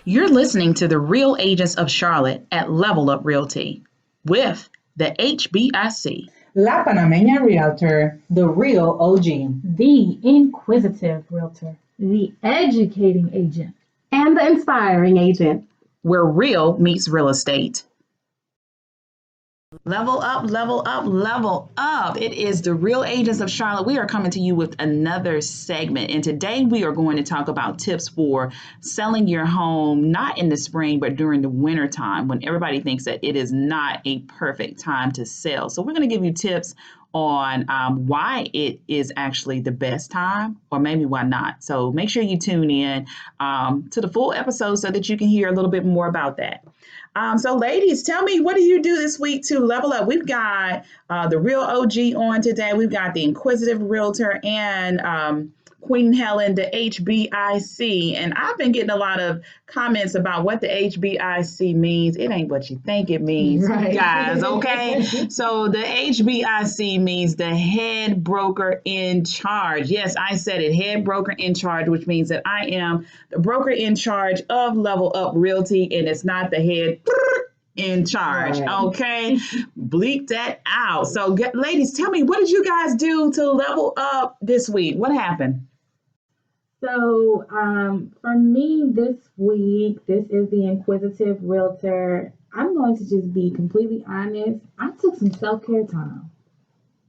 You're listening to the Real Agents of Charlotte at Level Up Realty with the HBIC. La Panameña Realtor, the real OG. The Inquisitive Realtor, the educating agent, and the inspiring agent, where real meets real estate. Level up, level up, level up. It is the Real Agents of Charlotte. We are coming to you with another segment. And today we are going to talk about tips for selling your home, not in the spring, but during the winter time when everybody thinks that it is not a perfect time to sell. So we're going to give you tips on why it is actually the best time, or maybe why not. So make sure you tune in to the full episode so that you can hear a little bit more about that. So ladies, tell me, what do you do this week to level up? We've got the Real OG on today. We've got the Inquisitive Realtor and Queen Helen, the HBIC. And I've been getting a lot of comments about what the HBIC means. It ain't what you think it means, Right. guys, okay? So the HBIC means the head broker in charge. Yes, I said it, head broker in charge, which means that I am the broker in charge of Level Up Realty, and it's not the head in charge, okay? Bleep that out. So ladies, tell me, what did you guys do to level up this week? What happened? So, for me this week, this is the Inquisitive Realtor. I'm going to just be completely honest. I took some self-care time.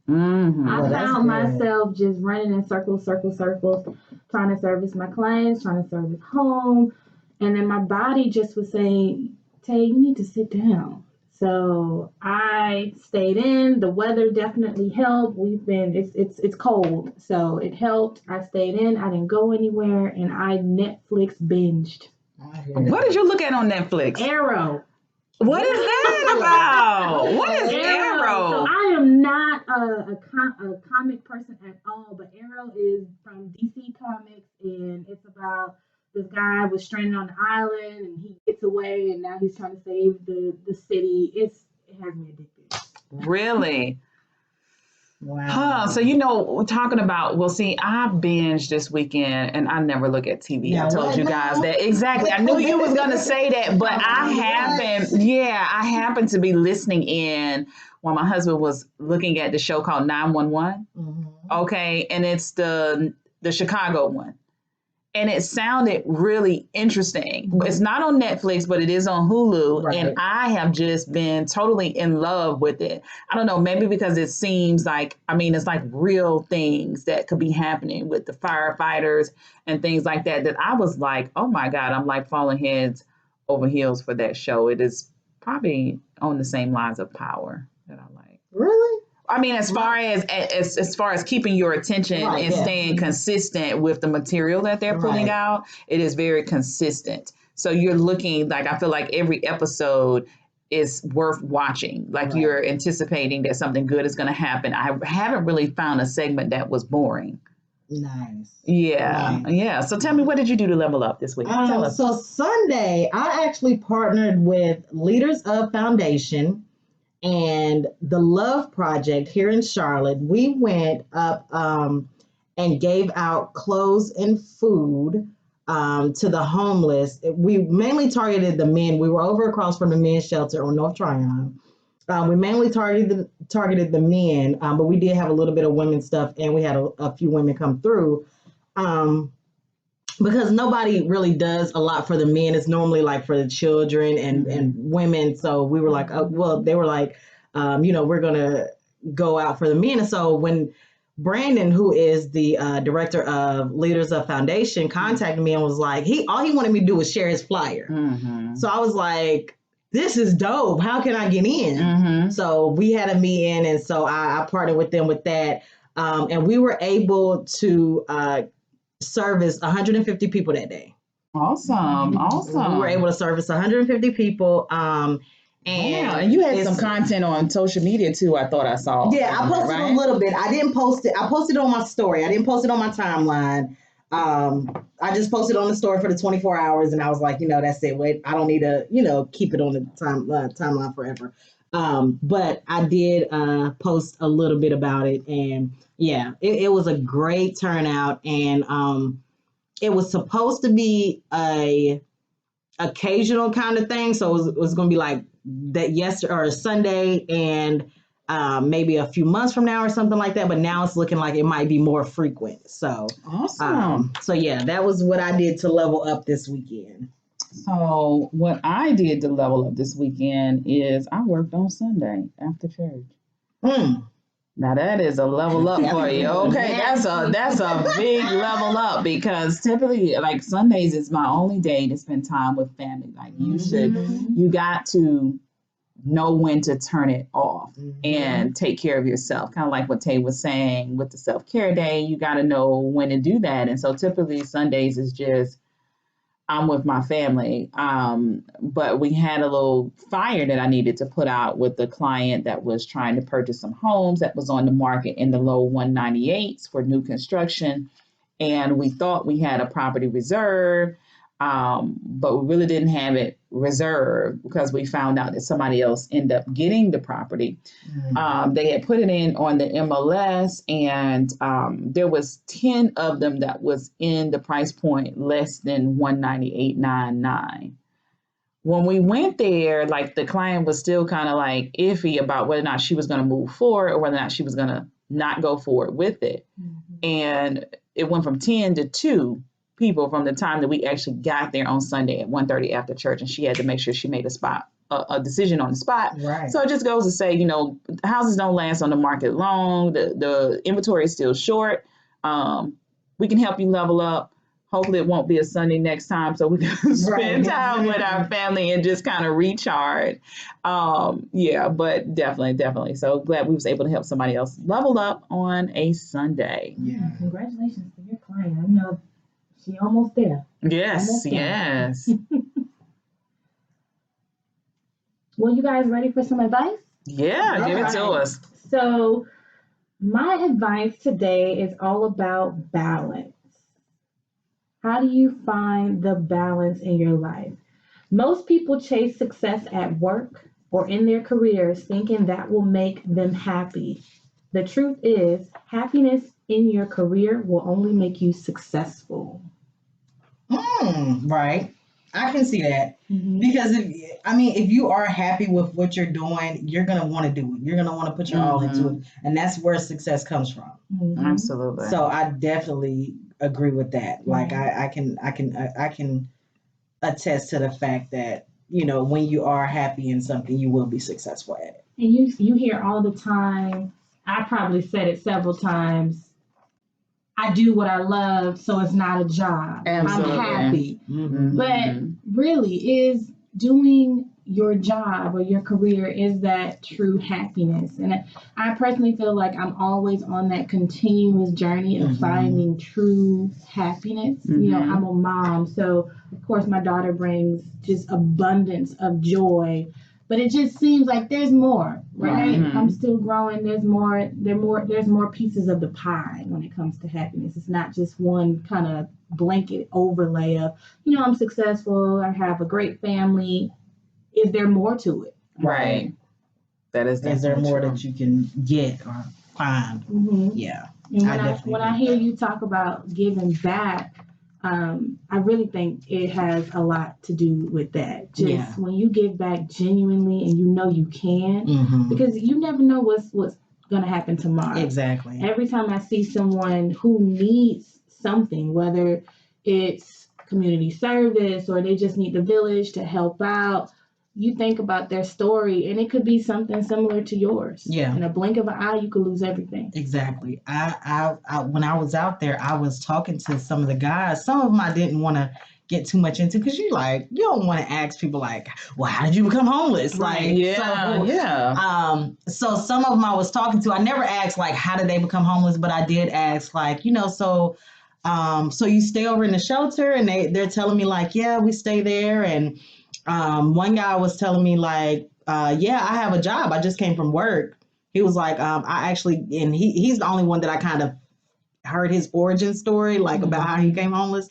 Mm-hmm. I found myself just running in circles, trying to service my clients, trying to service home. And then my body just was saying, Tay, you need to sit down. So I stayed in. The weather definitely helped. It's cold, so it helped. I stayed in. I didn't go anywhere, and I Netflix binged. What did you look at on Netflix? Arrow. What is that about? What is Arrow? So I am not a comic person at all, but Arrow is from DC Comics, and it's about this guy was stranded on the island, and he gets away, and now he's trying to save the city. It has me addicted. Really? Wow. So we're talking about, well, see, I binged this weekend, and I never look at TV. Yeah, I told you guys that. Exactly. I knew you was gonna say that, but I happened to be listening in while my husband was looking at the show called 911. Mm-hmm. Okay, and it's the Chicago one. And it sounded really interesting. Mm-hmm. It's not on Netflix, but it is on Hulu. Right. And I have just been totally in love with it. I don't know, maybe because it seems like, it's like real things that could be happening with the firefighters and things like that, that I was like, oh my God, I'm like falling heads over heels for that show. It is probably on the same lines of Power that I like. Really? As far as keeping your attention and staying consistent with the material that they're putting out, it is very consistent. So you're looking, like, I feel like every episode is worth watching. Like you're anticipating that something good is going to happen. I haven't really found a segment that was boring. Nice. Yeah. Nice. Yeah. So tell me, what did you do to level up this week? Tell us. So Sunday, I actually partnered with Leaders of Foundation and the Love Project here in Charlotte. We went up and gave out clothes and food to the homeless. We mainly targeted the men. We were over across from the men's shelter on North Tryon. We mainly targeted the men, but we did have a little bit of women's stuff, and we had a few women come through. Because nobody really does a lot for the men. It's normally like for the children and women. So we were like, they were like, we're going to go out for the men. And so when Brandon, who is the director of Leaders of Foundation, contacted me and was like, all he wanted me to do was share his flyer. Mm-hmm. So I was like, this is dope. How can I get in? Mm-hmm. So we had a meeting. And so I partnered with them with that. And we were able to service 150 people that day. Awesome. We were able to service 150 people. And you had some content on social media too, I thought I saw. Yeah, I posted a little bit. I didn't post it. I posted it on my story. I didn't post it on my timeline. I just posted on the story for the 24 hours, and I was like, that's it. Wait, I don't need to, keep it on the timeline forever. But I did post a little bit about it, and yeah, it was a great turnout, and it was supposed to be a occasional kind of thing. So it was going to be like that yesterday or Sunday and maybe a few months from now or something like that. But now it's looking like it might be more frequent. So Awesome. so yeah, that was what I did to level up this weekend. So what I did to level up this weekend is I worked on Sunday after church. Now that is a level up for you. Okay, that's a big level up because typically like Sundays is my only day to spend time with family. Like you got to know when to turn it off and take care of yourself. Kind of like what Tay was saying with the self-care day, you got to know when to do that. And so typically Sundays is just I'm with my family. But we had a little fire that I needed to put out with the client that was trying to purchase some homes that was on the market in the low 198s for new construction. And we thought we had a property reserved, but we really didn't have it reserved because we found out that somebody else ended up getting the property. They had put it in on the MLS, and there was 10 of them that was in the price point less than 198.99. When we went there, like the client was still kind of like iffy about whether or not she was going to move forward or whether or not she was going to not go forward with it. And it went from 10 to 2 people from the time that we actually got there on Sunday at 1:30 after church, and she had to make sure she made a decision on the spot. Right. So it just goes to say, houses don't last on the market long. The inventory is still short. We can help you level up. Hopefully it won't be a Sunday next time so we can spend time with our family and just kind of recharge. But definitely. So glad we was able to help somebody else level up on a Sunday. Yeah, congratulations to your client. I know she almost there. Yes. Well, you guys ready for some advice? Yeah, give it to us. So my advice today is all about balance. How do you find the balance in your life? Most people chase success at work or in their careers thinking that will make them happy. The truth is, happiness in your career will only make you successful. Right. I can see that. Because if you are happy with what you're doing, you're going to want to do it. You're going to want to put your all into it. And that's where success comes from. Absolutely. So I definitely agree with that. Like I can attest to the fact that, when you are happy in something, you will be successful at it. And you hear all the time, I probably said it several times, I do what I love, so it's not a job. Absolutely. I'm happy. But really, is doing your job or your career, is that true happiness? And I personally feel like I'm always on that continuous journey of finding true happiness. I'm a mom, so of course my daughter brings just abundance of joy. But it just seems like there's more, right? I'm still growing. There's more pieces of the pie when it comes to happiness. It's not just one kind of blanket overlay of, I'm successful, I have a great family. Is there more to it? Right. That is there more true. that you can get or find? Yeah. And when I hear you talk about giving back, I really think it has a lot to do with that. Just when you give back genuinely and you can, because you never know what's going to happen tomorrow. Exactly. Every time I see someone who needs something, whether it's community service or they just need the village to help out, you think about their story and it could be something similar to yours. Yeah. In a blink of an eye, you could lose everything. Exactly. I when I was out there, I was talking to some of the guys. Some of them I didn't want to get too much into because you don't want to ask people like, well, how did you become homeless? So some of them I was talking to, I never asked like, how did they become homeless? But I did ask like, so you stay over in the shelter? And they're telling me like, yeah, we stay there. And one guy was telling me like, yeah, I have a job. I just came from work. He was like, I actually, and he's the only one that I kind of heard his origin story, like about how he became homeless.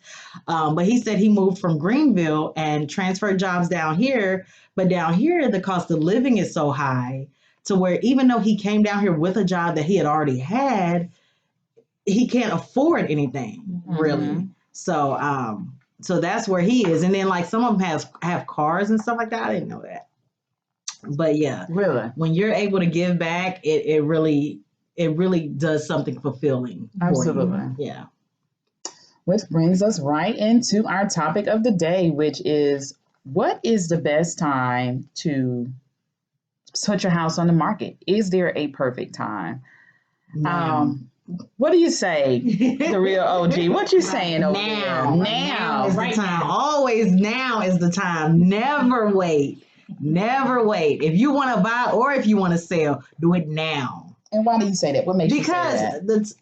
But he said he moved from Greenville and transferred jobs down here. But down here, the cost of living is so high to where even though he came down here with a job that he had already had, he can't afford anything really. So So that's where he is. And then like some of them have cars and stuff like that. I didn't know that. But yeah, Really? when you're able to give back, it really does something fulfilling. Absolutely. For you. Yeah. Which brings us right into our topic of the day, which is what is the best time to put your house on the market? Is there a perfect time? What do you say, the real OG? What you saying over now? there? Now is right the time. now. Always now is the time. Never wait. Never wait. If you want to buy or if you want to sell, do it now. And why do you say that? What makes you say that?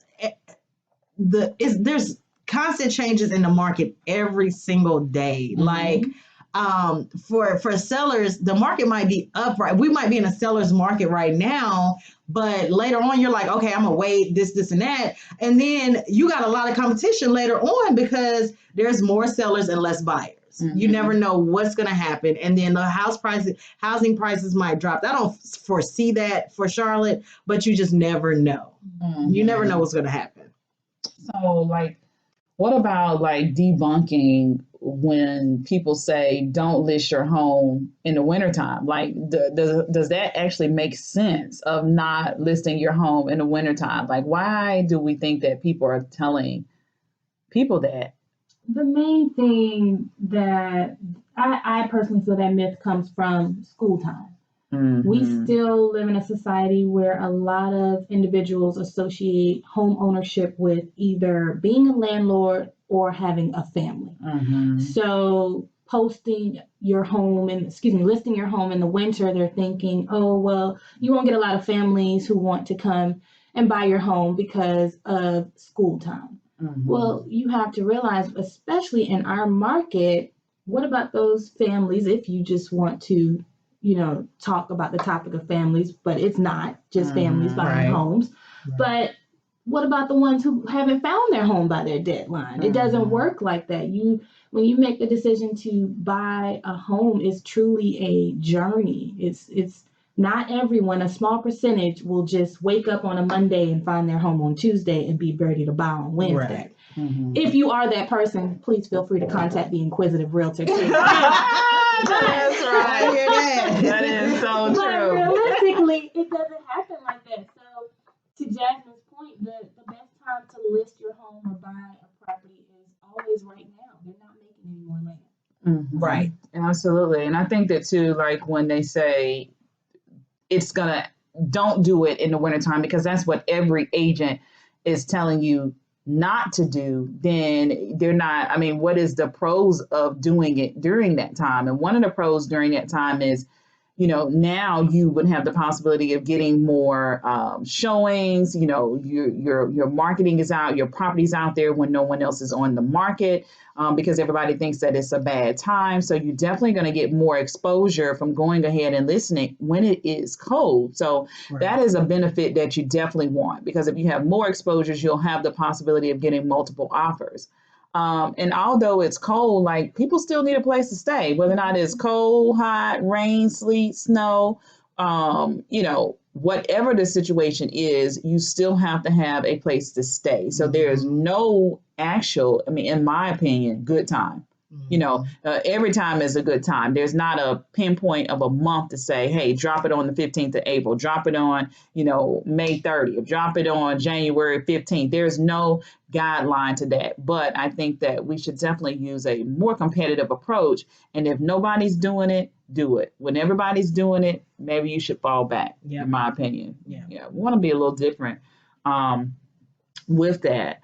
Because there's constant changes in the market every single day. Mhm. Like for sellers, the market might be up, right? We might be in a seller's market right now, but later on you're like, okay, I'm gonna wait this and that. And then you got a lot of competition later on because there's more sellers and less buyers. Mhm. You never know what's gonna happen. And then the housing prices might drop. I don't foresee that for Charlotte, but you just never know. Mhm. You never know what's gonna happen. So, like, what about like debunking when people say don't list your home in the wintertime? Like, does that actually make sense of not listing your home in the wintertime? Like, why do we think that people are telling people that? The main thing that I personally feel that myth comes from school time. Mhm. We still live in a society where a lot of individuals associate home ownership with either being a landlord or having a family. Mhm. So listing your home in the winter, they're thinking, oh, well, you won't get a lot of families who want to come and buy your home because of school time. Mhm. Well, you have to realize, especially in our market, what about those families if you just want to talk about the topic of families, but it's not just families buying Right. homes. Right. But what about the ones who haven't found their home by their deadline? It doesn't work like that. When you make the decision to buy a home, it's truly a journey. It's not everyone, a small percentage will just wake up on a Monday and find their home on Tuesday and be ready to buy on Wednesday. Right. Mhm. If you are that person, please feel free to contact the Inquisitive Realtor too. That's right. I hear that. That is so But true. realistically, it doesn't happen like that. So, to Jasmine's point, the best time to list your home or buy a property is always right now. They're not making any more land. Mhm. Right. Absolutely. And I think that too, like when they say don't do it in the wintertime because that's what every agent is telling you not to do, then they're not, I mean, what is the pros of doing it during that time? And one of the pros during that time is, now you would have the possibility of getting more showings. Your marketing is out, your property's out there when no one else is on the market, because everybody thinks that it's a bad time. So you're definitely going to get more exposure from going ahead and listening when it is cold. So that is a benefit that you definitely want, because if you have more exposures, you'll have the possibility of getting multiple offers. And although it's cold, like people still need a place to stay, whether or not it's cold, hot, rain, sleet, snow, whatever the situation is, you still have to have a place to stay. So there's no actual, in my opinion, good time. Every time is a good time. There's not a pinpoint of a month to say, hey, drop it on the 15th of April, drop it on, May 30th, drop it on January 15th. There's no guideline to that. But I think that we should definitely use a more competitive approach. And if nobody's doing it, do it. When everybody's doing it, maybe you should fall back, in my opinion. Yeah. We want to be a little different with that.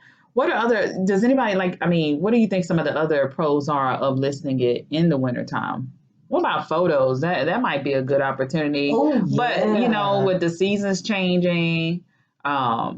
Does anybody what do you think some of the other pros are of listing it in the wintertime? What about photos? That might be a good opportunity. Oh, yeah. But, with the seasons changing, I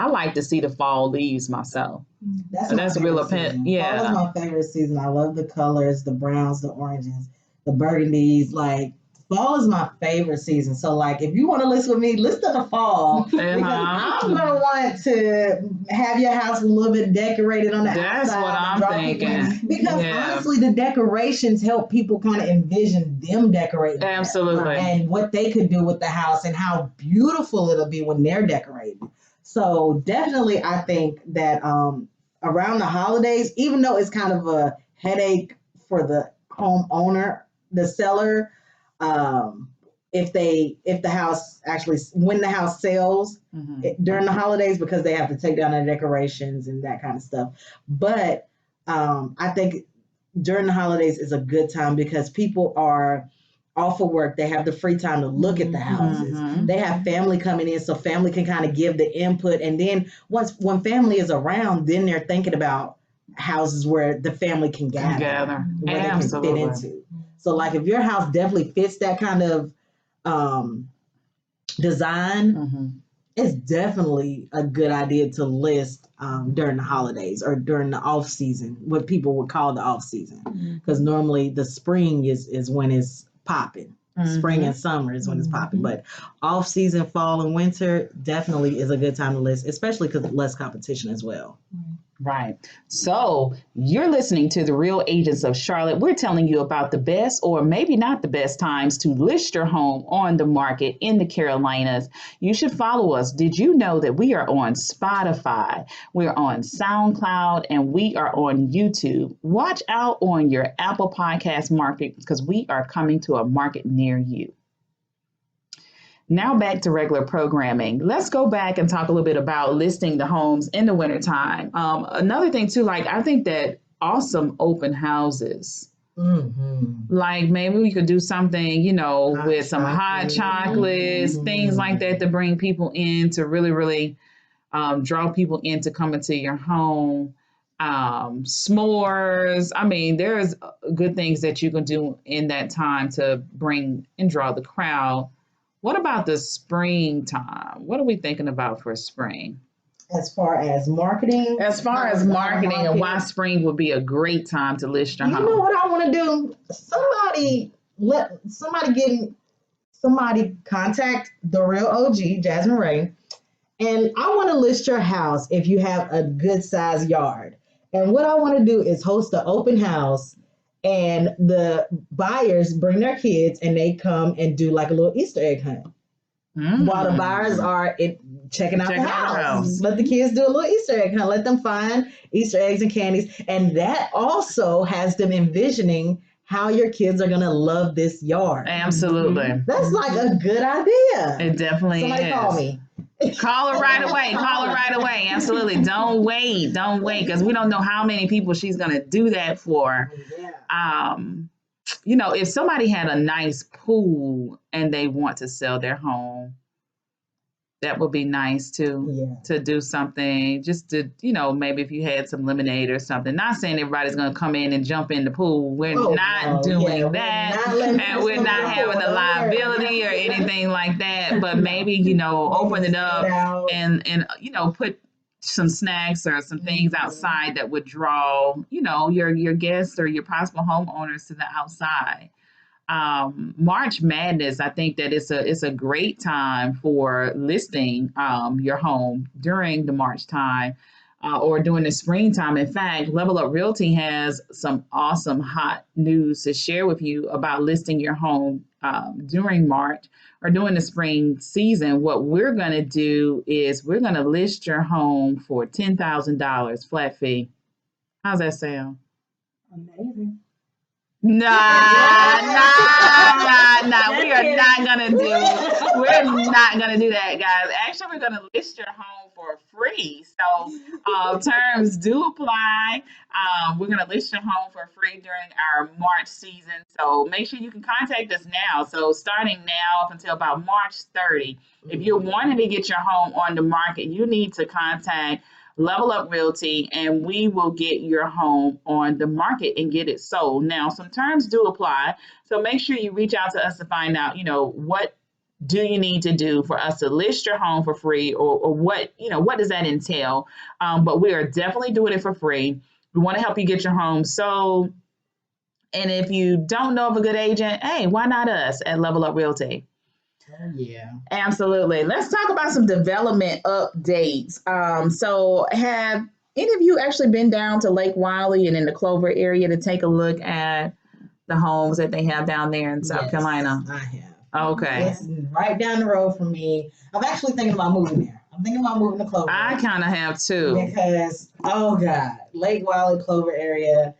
like to see the fall leaves myself. That's a real season. yeah. Fall is my favorite season. I love the colors, the browns, the oranges, the burgundies. Like, fall is my favorite season. So, like, if you want to list with me, list in the fall. Because I'm going to want to have your house a little bit decorated on the outside. That's what I'm thinking. Because honestly, the decorations help people kind of envision them decorating. Absolutely. And what they could do with the house and how beautiful it'll be when they're decorated. So definitely, I think that around the holidays, even though it's kind of a headache for the homeowner, the seller, if the house actually, when the house sells during the holidays, because they have to take down their decorations and that kind of stuff. But I think during the holidays is a good time because people are off of work. They have the free time to look at the houses. They have family coming in, so family can kind of give the input. And then when family is around, then they're thinking about houses where the family can gather. Where they can fit into. So like if your house definitely fits that kind of design, it's definitely a good idea to list during the holidays or during the off season, what people would call the off season, because normally the spring is when it's popping. Spring and summer is when it's popping, but off season, fall and winter definitely is a good time to list, especially because less competition as well. Right. So you're listening to the Real Agents of Charlotte. We're telling you about the best or maybe not the best times to list your home on the market in the Carolinas. You should follow us. Did you know that we are on Spotify, we're on SoundCloud, and we are on YouTube? Watch out on your Apple Podcast market because we are coming to a market near you. Now back to regular programming. Let's go back and talk a little bit about listing the homes in the wintertime. Another thing too, like I think that awesome open houses. Like maybe we could do something, with some hot chocolates, things like that to bring people in to really, really draw people into coming to your home. S'mores. I mean, there's good things that you can do in that time to bring and draw the crowd. What about the springtime? What are we thinking about for spring? As far as marketing? As far as marketing and why spring would be a great time to list your home. You know what I want to do? Somebody contact the real OG, Jasmine Ray, and I want to list your house if you have a good sized yard. And what I want to do is host an open house, and the buyers bring their kids and they come and do like a little Easter egg hunt. While the buyers are checking out the house. Let the kids do a little Easter egg hunt. Let them find Easter eggs and candies. And that also has them envisioning how your kids are going to love this yard. Absolutely. That's like a good idea. It definitely Somebody is. Call me. Call her right away. Call her right away. Absolutely. Don't wait. Because we don't know how many people she's going to do that for. If somebody had a nice pool and they want to sell their home, that would be nice too, to do something just to, maybe if you had some lemonade or something. Not saying everybody's going to come in and jump in the pool. We're not doing that. And we're not having a liability or anything like that. But maybe, open it up and put some snacks or some things outside that would draw, your guests or your possible homeowners to the outside. March Madness, I think that it's a great time for listing your home during the March time or during the springtime. In fact, Level Up Realty has some awesome hot news to share with you about listing your home during March or during the spring season. What we're going to do is we're going to list your home for $10,000 flat fee. How's that sound? Amazing. Nah. We're not gonna do that, guys. Actually, we're gonna list your home for free. So terms do apply. We're gonna list your home for free during our March season. So make sure you can contact us now. So starting now up until about March 30, if you're wanting to get your home on the market, you need to contact Level Up Realty, and we will get your home on the market and get it sold. Now, some terms do apply, so make sure you reach out to us to find out, what do you need to do for us to list your home for free, or what does that entail? But we are definitely doing it for free. We want to help you get your home sold. And if you don't know of a good agent, hey, why not us at Level Up Realty? Yeah, absolutely. Let's talk about some development updates. So have any of you actually been down to Lake Wiley and in the Clover area to take a look at the homes that they have down there in South Carolina? I have. Okay. It's right down the road from me. I'm actually thinking about moving there. I'm thinking about moving to Clover. I kind of have too. Because, oh God, Lake Wiley, Clover area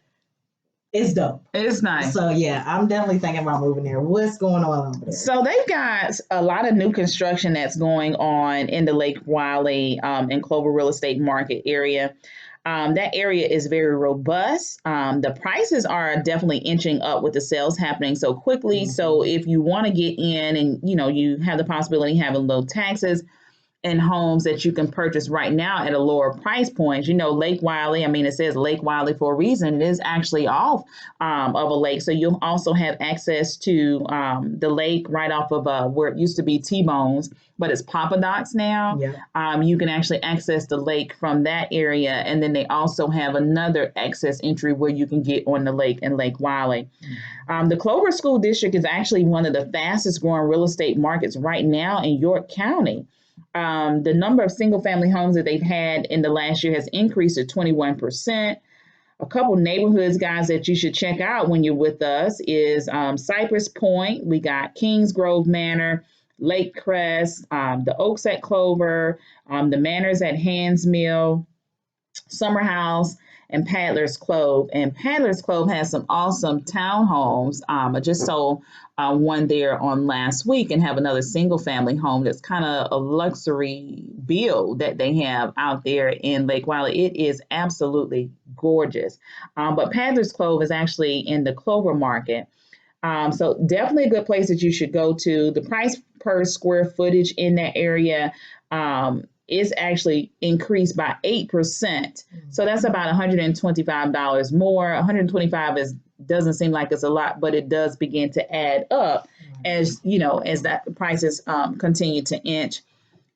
is dope. It's nice. So yeah, I'm definitely thinking about moving there. What's going on over there? So they've got a lot of new construction that's going on in the Lake Wiley and Clover real estate market area. That area is very robust. The prices are definitely inching up with the sales happening so quickly. So if you want to get in and you have the possibility of having low taxes and homes that you can purchase right now at a lower price point. Lake Wiley, I mean, it says Lake Wiley for a reason. It is actually off of a lake. So you'll also have access to the lake right off of where it used to be T-Bones, but it's Papa Dots now. Yeah. You can actually access the lake from that area. And then they also have another access entry where you can get on the lake in Lake Wiley. The Clover School District is actually one of the fastest growing real estate markets right now in York County. The number of single family homes that they've had in the last year has increased to 21%. A couple neighborhoods, guys, that you should check out when you're with us is Cypress Point. We got Kingsgrove Manor, Lake Crest, the Oaks at Clover, the Manors at Hands Mill, Summer House, and Paddler's Cove. And Paddler's Cove has some awesome townhomes. I just sold one there on last week and have another single family home that's kind of a luxury build that they have out there in Lake Wiley. It is absolutely gorgeous. But Paddler's Cove is actually in the Clover market. So definitely a good place that you should go to. The price per square footage in that area is actually increased by 8%. So that's about $125 more. 125 doesn't seem like it's a lot, but it does begin to add up as that prices continue to inch.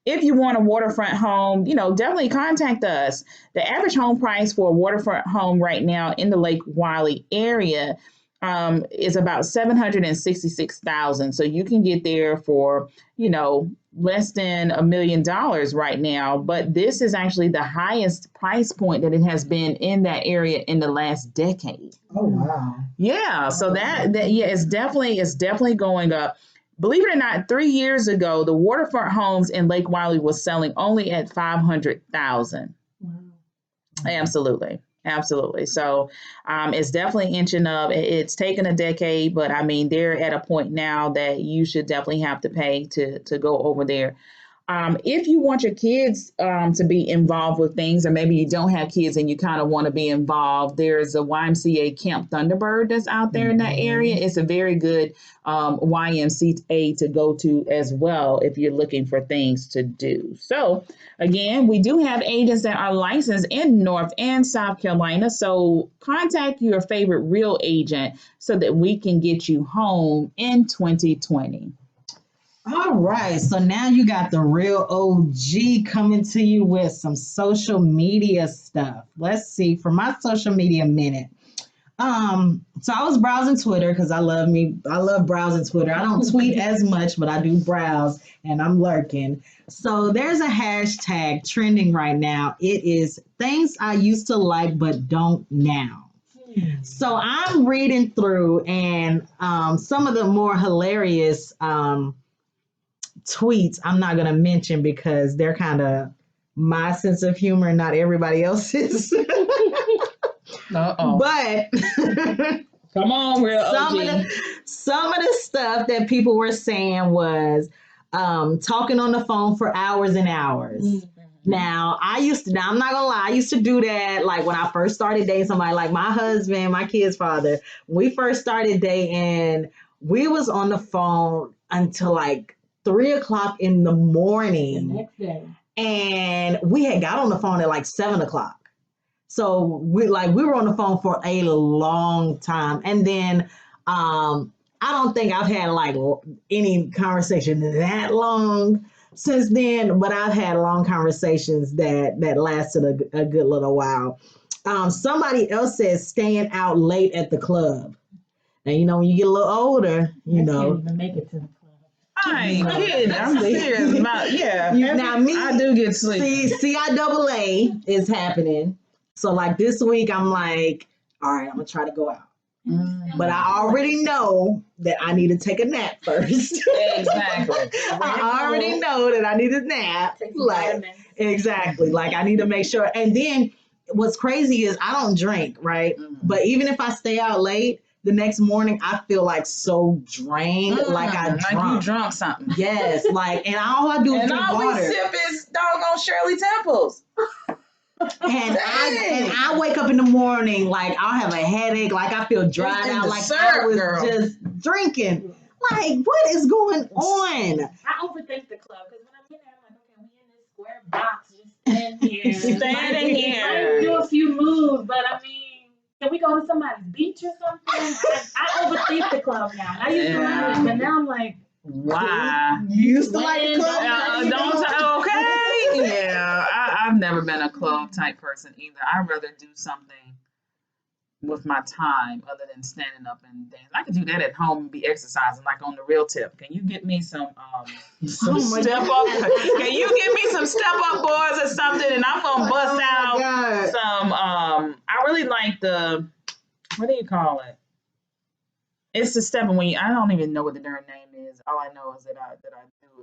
If you want a waterfront home, definitely contact us. The average home price for a waterfront home right now in the Lake Wiley area is about $766,000. So you can get there for, less than $1 million right now. But this is actually the highest price point that it has been in that area in the last decade. Oh wow! Yeah, so it's definitely going up. Believe it or not, 3 years ago, the waterfront homes in Lake Wiley was selling only at $500,000. Wow. Absolutely. So it's definitely inching up. It's taken a decade, but I mean, they're at a point now that you should definitely have to pay to go over there. If you want your kids to be involved with things, or maybe you don't have kids and you kind of want to be involved, there's a YMCA Camp Thunderbird that's out there in that area. It's a very good YMCA to go to as well if you're looking for things to do. So again, we do have agents that are licensed in North and South Carolina. So contact your favorite real agent so that we can get you home in 2020. All right, so now you got the real OG coming to you with some social media stuff. Let's see, for my social media minute. So I was browsing Twitter because I love browsing Twitter. I don't tweet as much, but I do browse and I'm lurking. So there's a hashtag trending right now. It is things I used to like but don't now. So I'm reading through and some of the more hilarious tweets I'm not going to mention because they're kind of my sense of humor and not everybody else's. Uh-oh. But come on, real OG. Some of the stuff that people were saying was talking on the phone for hours and hours. Mm-hmm. Now, I'm not gonna lie, I used to do that like when I first started dating somebody, like my husband, my kid's father. When we first started dating, we was on the phone until like 3:00 in the morning. The next day. And we had got on the phone at like 7:00. So we were on the phone for a long time. And then I don't think I've had like any conversation that long since then, but I've had long conversations that lasted a good little while. Somebody else says staying out late at the club. Now, when you get a little older, I can't even make it to the club. I ain't kidding. I'm serious about, Now me, I do get sleep. CIAA is happening. So like this week, I'm like, all right, I'm gonna try to go out. But I already know that I need to take a nap first. Exactly. I already know that I need a nap. Take some Like, vitamins. exactly. Like, I need to make sure. And then what's crazy is I don't drink, right? But even if I stay out late, the next morning I feel like so drained, like I Like you drunk. drunk something. Yes, like, and all I do is And drink all we water. sip is doggone Shirley Temples. And I wake up in the morning like I'll have a headache, like I feel dried in out, the like I syrup, was girl. just drinking. Like, what is going on? I overthink the club because when I'm in there, I'm like, okay, we in this square box, just stand here. Standing here. Might do a few moves, but I mean, can we go to somebody's beach or something? I overthink the club now. I used to love it, but now I'm like, Why? You used to like the When club? Yeah, I've never been a club type person either. I'd rather do something with my time other than standing up and dance. I could do that at home and be exercising, like on the real tip. Can you get me some my step up? God. Can you give me some step up boards or something? And I'm gonna bust out God. some. I really like the, what do you call it? It's the stepping when you, I don't even know what the darn name is. All I know is that I do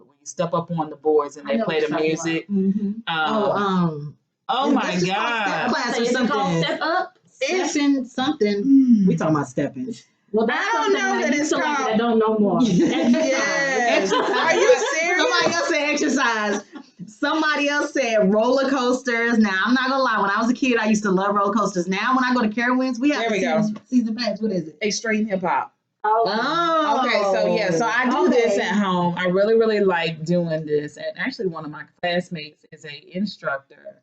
it when you step up on the boards and I they know play what the you're talking music. Oh, Oh my that's just called God. step class or is it called something. step up? Stepping something. We talking about stepping. Well, that's I don't something know I that used it's to like called- that I don't know more. Yes. Are you serious? Somebody else said exercise. Somebody else said roller coasters. Now, I'm not gonna lie. When I was a kid, I used to love roller coasters. Now, when I go to Carowinds, we have There the we go. season pass. What is it? Extreme hip hop. Oh, Okay, so yeah, so I do this Okay. at home. I really, really like doing this. And actually one of my classmates is a instructor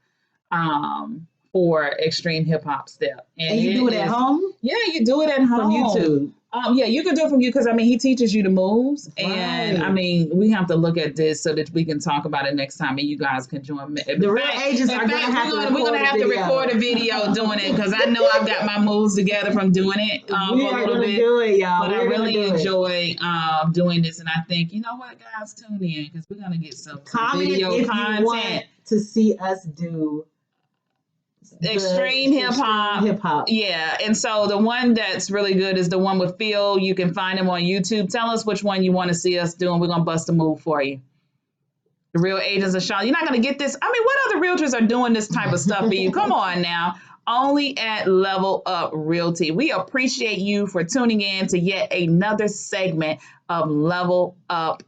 for extreme hip hop step. And you do it at home Yeah, you do it at home. from YouTube. Yeah, you can do it from you because I mean he teaches you the moves, and Right. I mean we have to look at this so that we can talk about it next time, and you guys can join me. The real agents are gonna have to we're gonna have to record a video doing it because I know I've got my moves together from doing it We for a are little gonna bit. do it, y'all. But I We're gonna really do it. enjoy doing this, and I think you know what, guys, tune in because we're gonna get some Comment video if content. you want to see us do Extreme hip hop. Hip hop. Yeah, and so the one that's really good is the one with Phil. You can find him on YouTube. Tell us which one you want to see us doing. We're gonna bust a move for you. The Real Agents of Charlotte. You're not gonna get this. I mean, what other realtors are doing this type of stuff for you? Come on now. Only at Level Up Realty. We appreciate you for tuning in to yet another segment of Level Up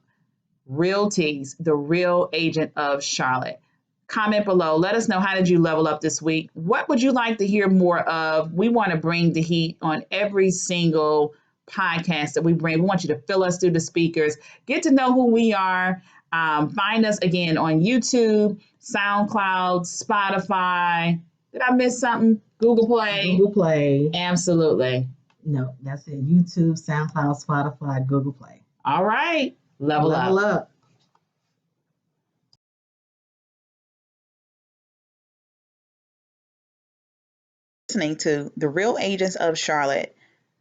Realty's The Real Agent of Charlotte. Comment below. Let us know, how did you level up this week? What would you like to hear more of? We want to bring the heat on every single podcast that we bring. We want you to fill us through the speakers. Get to know who we are. Find us again on YouTube, SoundCloud, Spotify. Did I miss something? Google Play. Google Play. Absolutely. No, that's it. YouTube, SoundCloud, Spotify, Google Play. All right. Level up. Level up. Listening to The Real Agents of Charlotte.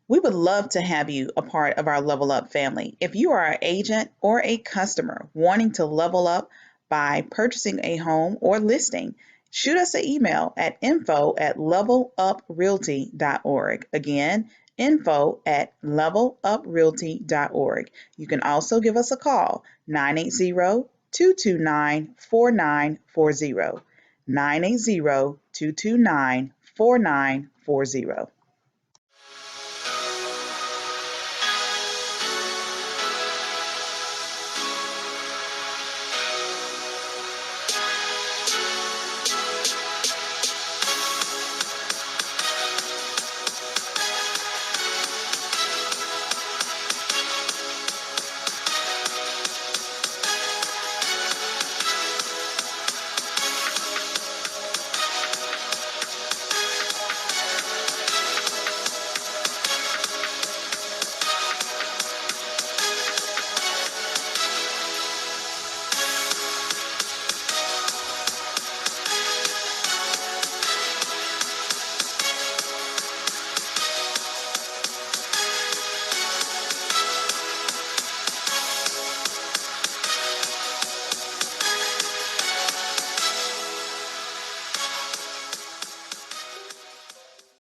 We would love to have you a part of our Level Up family. If you are an agent or a customer wanting to level up by purchasing a home or listing, shoot us an email at info@leveluprealty.org. Again, info@leveluprealty.org. You can also give us a call, 980-229-4940. 980-229-4940.